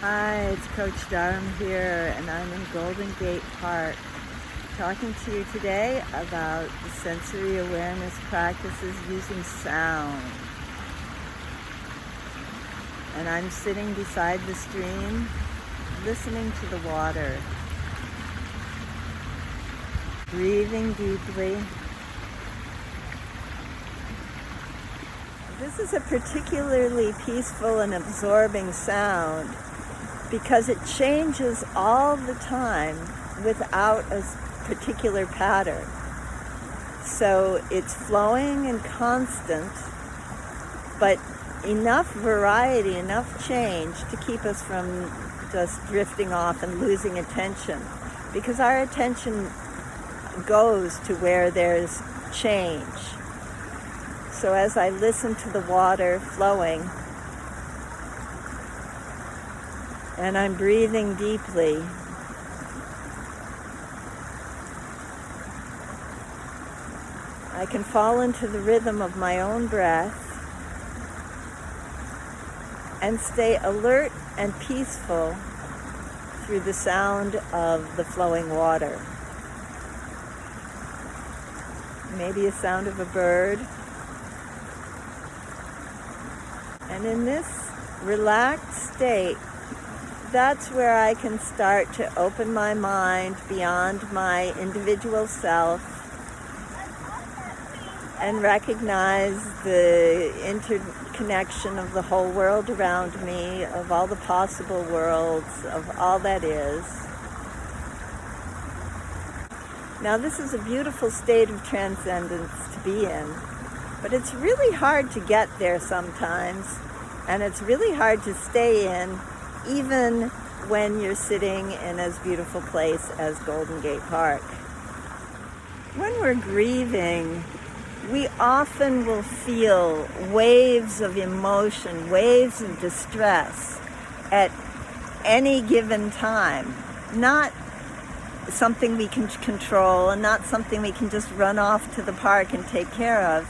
Hi, it's Coach Dharam here, and I'm in Golden Gate Park talking to you today about the sensory awareness practices using sound. And I'm sitting beside the stream, listening to the water, breathing deeply. This is a particularly peaceful and absorbing sound because it changes all the time without a particular pattern. So it's flowing and constant, but enough variety, enough change to keep us from just drifting off and losing attention, because our attention goes to where there's change. So as I listen to the water flowing, and I'm breathing deeply, I can fall into the rhythm of my own breath and stay alert and peaceful through the sound of the flowing water. Maybe a sound of a bird. And in this relaxed state, that's where I can start to open my mind beyond my individual self and recognize the interconnection of the whole world around me, of all the possible worlds, of all that is. Now, this is a beautiful state of transcendence to be in, but it's really hard to get there sometimes, and it's really hard to stay in even when you're sitting in as beautiful place as Golden Gate Park. When we're grieving, we often will feel waves of emotion, waves of distress at any given time. Not something we can control and not something we can just run off to the park and take care of.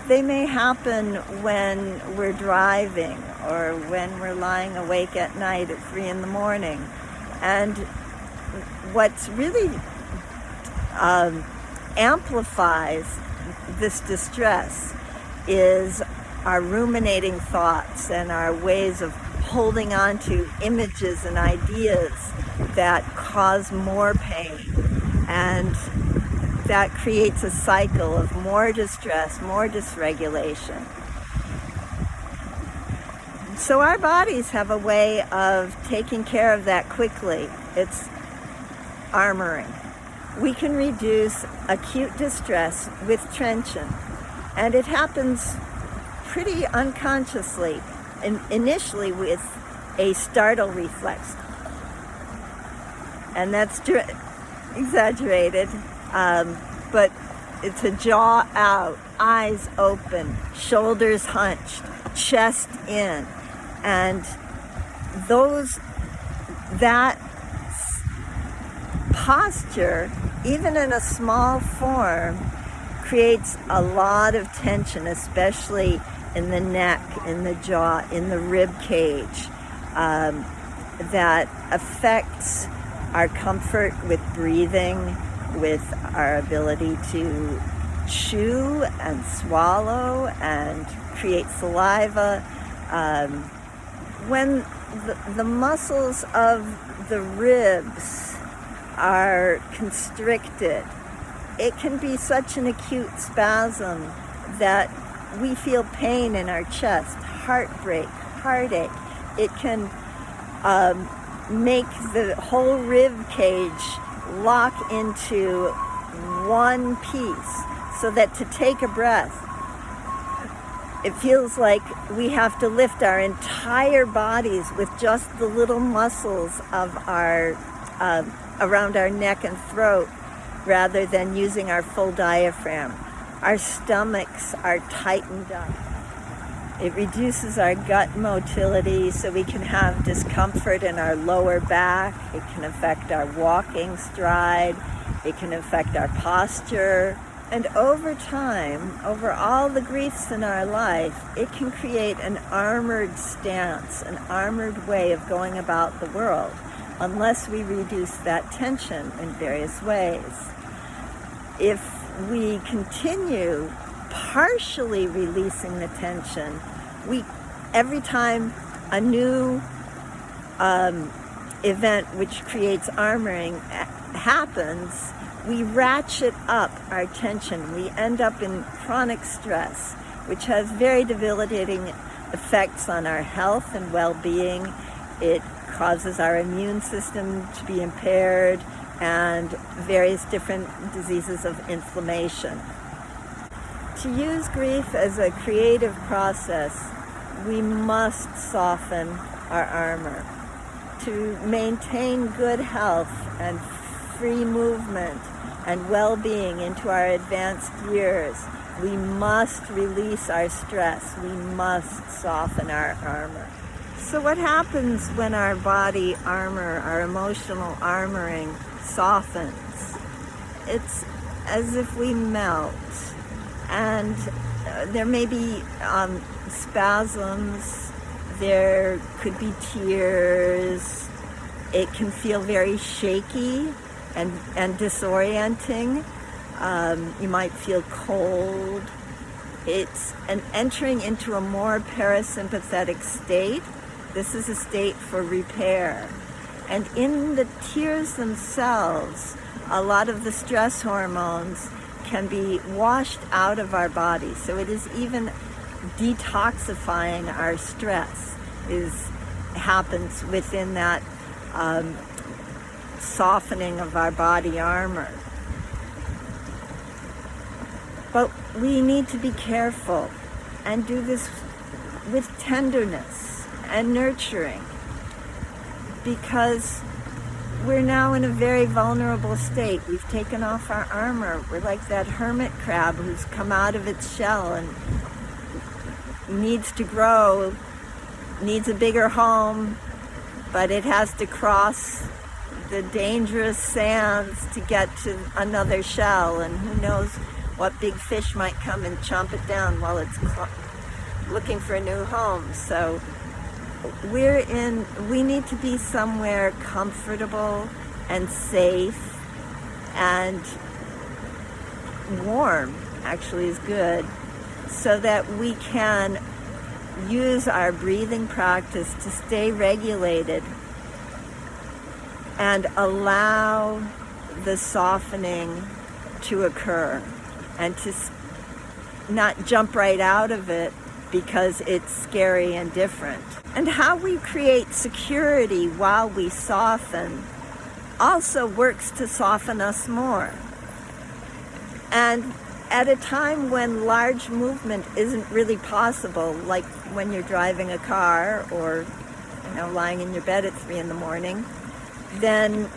They may happen when we're driving or when we're lying awake at night at 3 a.m. And what's really amplifies this distress is our ruminating thoughts and our ways of holding on to images and ideas that cause more pain, and that creates a cycle of more distress, more dysregulation. So our bodies have a way of taking care of that quickly. It's armoring. We can reduce acute distress with tension, and it happens pretty unconsciously, initially with a startle reflex. And that's exaggerated, but it's a jaw out, eyes open, shoulders hunched, chest in, and that posture, even in a small form, creates a lot of tension, especially in the neck, in the jaw, in the rib cage, that affects our comfort with breathing, with our ability to chew and swallow and create saliva. When the muscles of the ribs are constricted, it can be such an acute spasm that we feel pain in our chest, heartbreak, heartache. It can make the whole rib cage lock into one piece, so that to take a breath, it feels like we have to lift our entire bodies with just the little muscles of our around our neck and throat, rather than using our full diaphragm. Our stomachs are tightened up. It reduces our gut motility, so we can have discomfort in our lower back. It can affect our walking stride. It can affect our posture. And over time, over all the griefs in our life, it can create an armored stance, an armored way of going about the world, unless we reduce that tension in various ways. If we continue partially releasing the tension, every time a new event which creates armoring happens, we ratchet up our tension. We end up in chronic stress, which has very debilitating effects on our health and well-being. It causes our immune system to be impaired and various different diseases of inflammation. To use grief as a creative process, we must soften our armor. To maintain good health and free movement and well-being into our advanced years, we must release our stress. We must soften our armor. So what happens when our body armor, our emotional armoring, softens? It's as if we melt. And there may be spasms, there could be tears, it can feel very shaky and disorienting. You might feel cold. It's an entering into a more parasympathetic state. This is a state for repair. And in the tears themselves, a lot of the stress hormones can be washed out of our body. So it is even detoxifying our stress happens within that softening of our body armor. But we need to be careful and do this with tenderness and nurturing, because we're now in a very vulnerable state. We've taken off our armor. We're like that hermit crab who's come out of its shell and needs to grow, needs a bigger home, but it has to cross the dangerous sands to get to another shell, and who knows what big fish might come and chomp it down while it's looking for a new home. So we need to be somewhere comfortable and safe and warm, actually is good, so that we can use our breathing practice to stay regulated and allow the softening to occur, and to not jump right out of it because it's scary and different. And how we create security while we soften also works to soften us more. And at a time when large movement isn't really possible, like when you're driving a car or lying in your bed at 3 a.m, then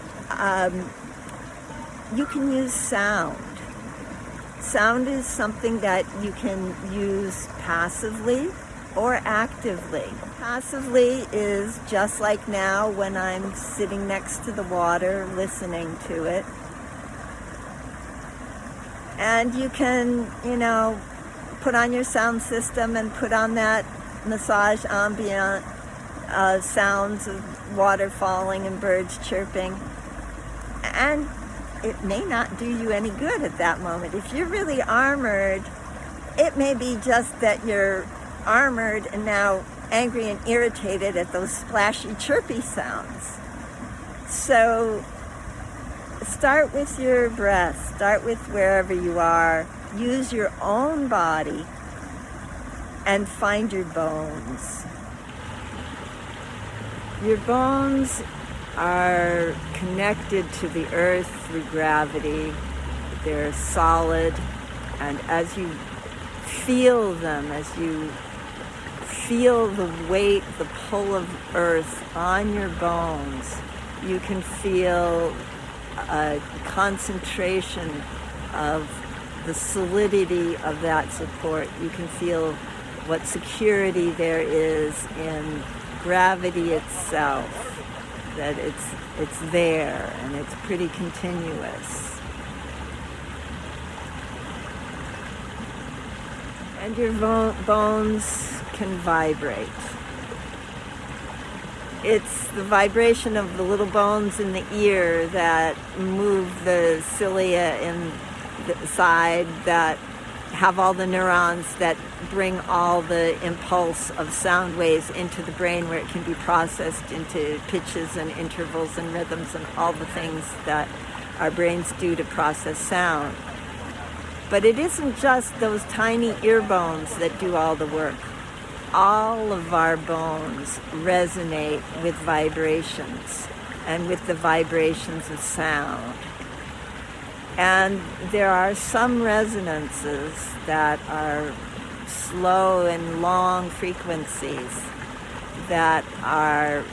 you can use sound. Sound is something that you can use passively or actively. Passively is just like now when I'm sitting next to the water listening to it. And you can, put on your sound system and put on that massage ambient sounds of water falling and birds chirping. And it may not do you any good at that moment. If you're really armored, it may be just that you're armored and now angry and irritated at those splashy, chirpy sounds. So start with your breath. Start with wherever you are. Use your own body and find your bones. Your bones are connected to the earth through gravity. They're solid, and as you feel them, as you feel the weight, the pull of earth on your bones, you can feel a concentration of the solidity of that support. You can feel what security there is in gravity itself, that it's there and it's pretty continuous. And your bones can vibrate. It's the vibration of the little bones in the ear that move the cilia in the side, that have all the neurons that bring all the impulse of sound waves into the brain, where it can be processed into pitches and intervals and rhythms and all the things that our brains do to process sound. But it isn't just those tiny ear bones that do all the work. All of our bones resonate with vibrations and with the vibrations of sound. And there are some resonances that are slow and long frequencies that are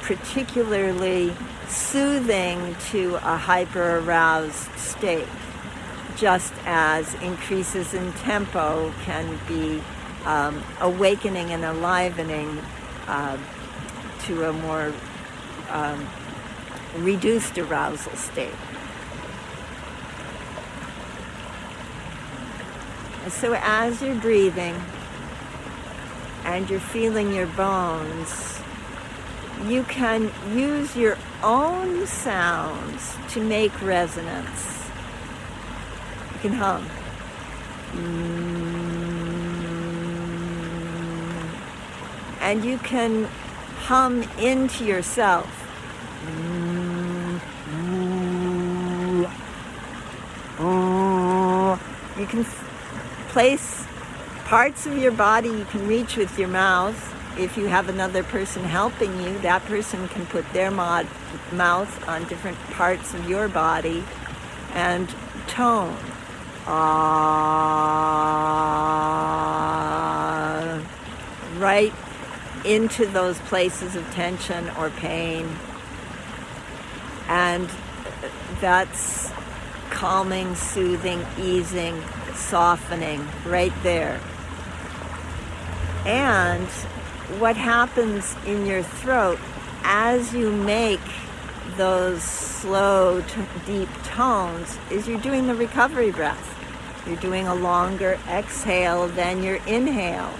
particularly soothing to a hyper-aroused state, just as increases in tempo can be awakening and enlivening to a more reduced arousal state. So as you're breathing and you're feeling your bones, you can use your own sounds to make resonance. You can hum. And you can hum into yourself. You can place parts of your body you can reach with your mouth. If you have another person helping you, that person can put their mouth on different parts of your body and tone. Right into those places of tension or pain. And that's calming, soothing, easing, softening right there. And what happens in your throat as you make those slow, deep tones is you're doing the recovery breath. You're doing a longer exhale than your inhale.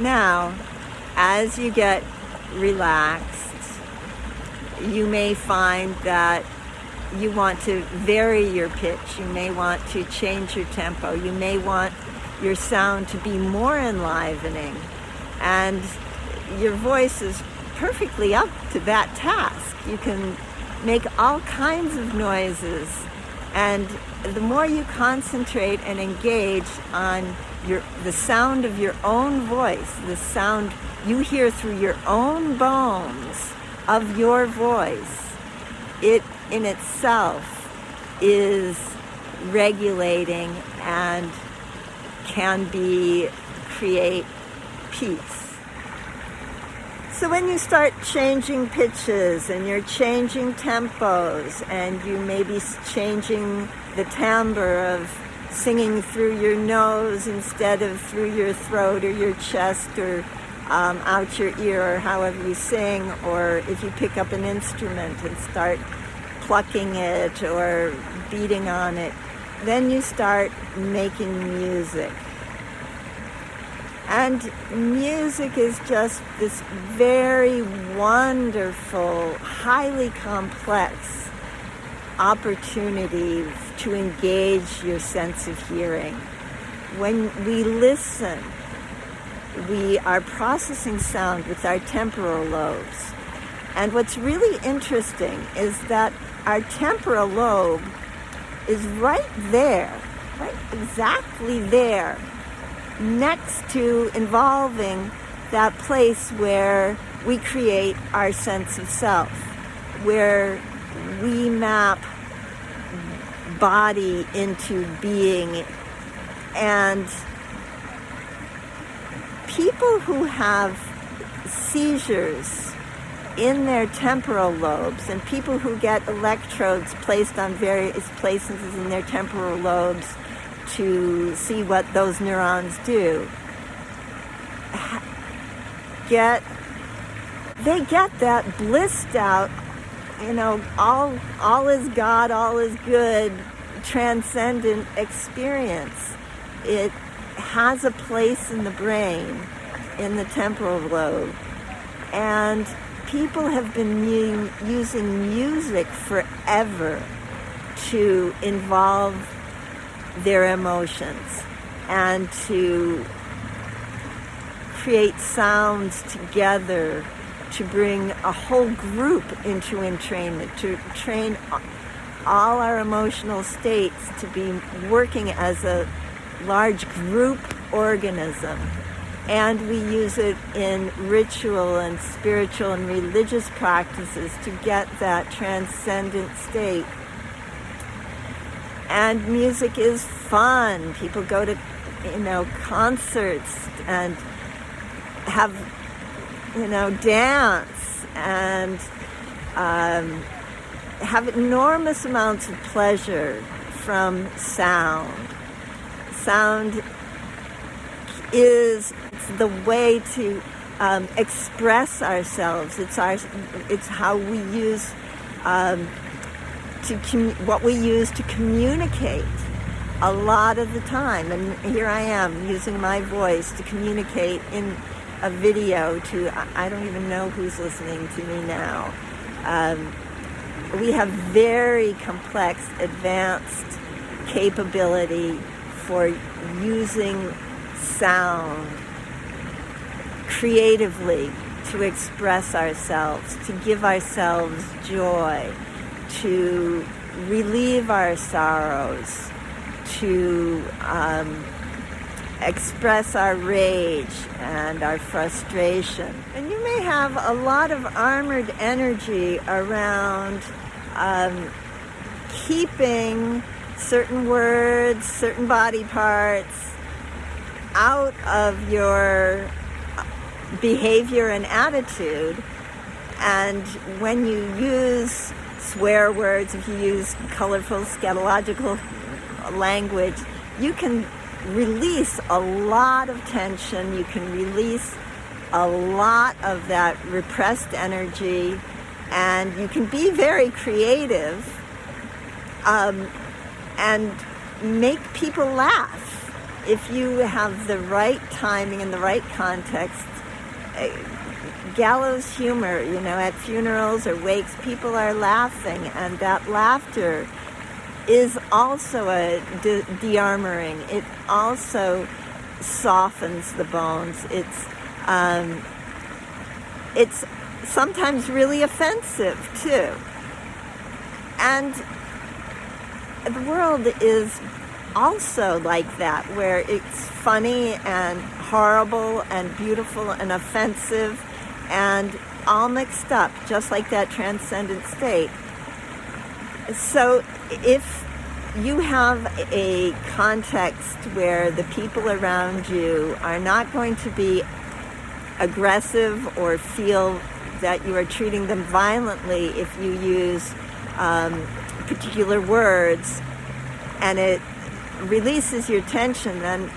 Now, as you get relaxed, you may find that you want to vary your pitch. You may want to change your tempo. You may want your sound to be more enlivening. And your voice is perfectly up to that task. You can make all kinds of noises. And the more you concentrate and engage on the sound of your own voice, the sound you hear through your own bones of your voice, it in itself is regulating and can create peace. So when you start changing pitches and you're changing tempos and you may be changing the timbre of singing through your nose instead of through your throat or your chest or out your ear, or however you sing, or if you pick up an instrument and start plucking it or beating on it, then you start making music. And music is just this very wonderful, highly complex opportunity to engage your sense of hearing. When we listen, we are processing sound with our temporal lobes. And what's really interesting is that our temporal lobe is right there, right exactly there, next to involving that place where we create our sense of self, where we map body into being. And people who have seizures in their temporal lobes and people who get electrodes placed on various places in their temporal lobes to see what those neurons do, they get that blissed out all is God, all is good, transcendent experience. It has a place in the brain, in the temporal lobe, and people have been using music forever to involve their emotions and to create sounds together to bring a whole group into entrainment, to train all our emotional states to be working as a large group organism. And we use it in ritual and spiritual and religious practices to get that transcendent state. And music is fun. People go to, concerts and have, dance and have enormous amounts of pleasure from sound. Sound is the way to express ourselves. It's how we use what we use to communicate a lot of the time. And here I am using my voice to communicate in a video to, I don't even know who's listening to me now. We have very complex, advanced capability for using sound creatively to express ourselves, to give ourselves joy, to relieve our sorrows, to express our rage and our frustration. And you may have a lot of armored energy around keeping certain words, certain body parts out of your behavior and attitude. And when you use swear words, if you use colorful scatological language, you can release a lot of tension, you can release a lot of that repressed energy, and you can be very creative and make people laugh if you have the right timing and the right context. Gallows humor, at funerals or wakes, people are laughing, and that laughter is also a de-armoring. It also softens the bones. It's sometimes really offensive too. And the world is also like that, where it's funny and horrible and beautiful and offensive and all mixed up, just like that transcendent state. So if you have a context where the people around you are not going to be aggressive or feel that you are treating them violently if you use particular words, and it releases your tension, then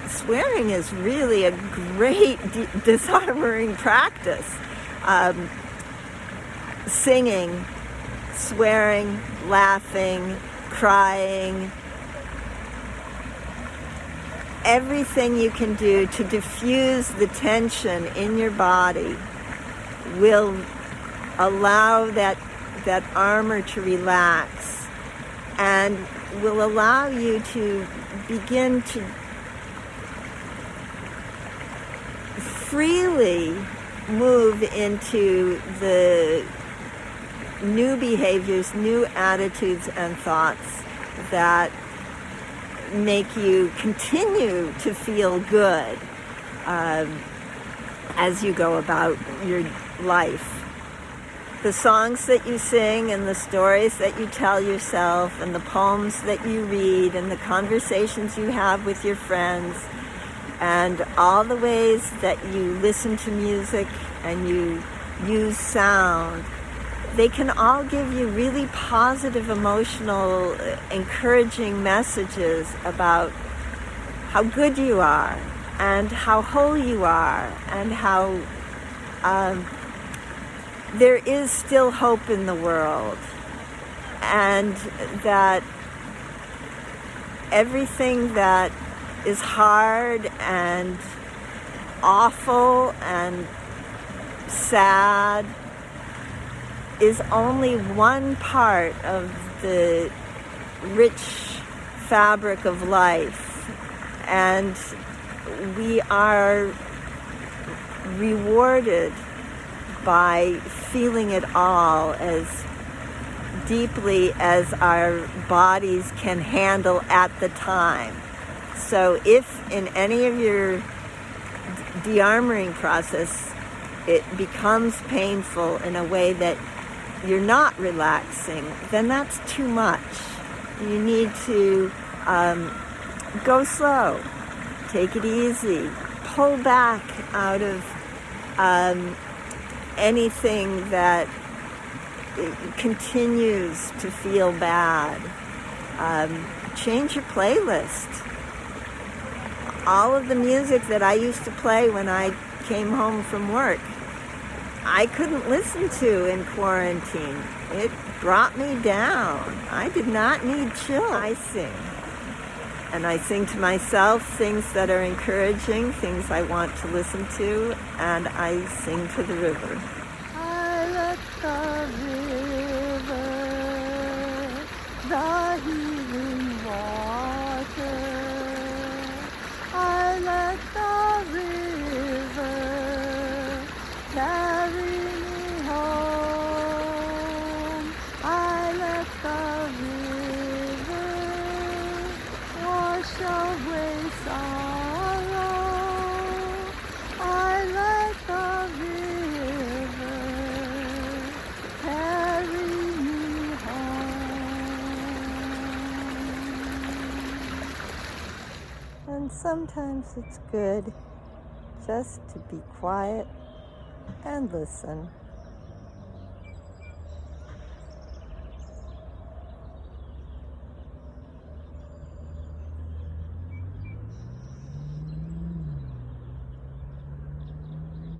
swearing is really a great disarming practice. Singing, swearing, laughing, crying, everything you can do to diffuse the tension in your body will allow that armor to relax and will allow you to begin to freely move into the new behaviors, new attitudes and thoughts that make you continue to feel good as you go about your life. The songs that you sing and the stories that you tell yourself and the poems that you read and the conversations you have with your friends and all the ways that you listen to music and you use sound, they can all give you really positive, emotional, encouraging messages about how good you are and how whole you are and how there is still hope in the world, and that everything that is hard and awful and sad is only one part of the rich fabric of life, and we are rewarded by feeling it all as deeply as our bodies can handle at the time. So if in any of your de-armoring process it becomes painful in a way that you're not relaxing, then that's too much. You need to go slow, take it easy, pull back out of anything that continues to feel bad. Change your playlist. All of the music that I used to play when I came home from work, I couldn't listen to in quarantine. It brought me down. I did not need chill. I sing. And I sing to myself things that are encouraging, things I want to listen to, and I sing to the river. I let the river, the healing water, I let the river carry me home. I let the river wash away sorrow. I let the river carry me home. And sometimes it's good just to be quiet and listen.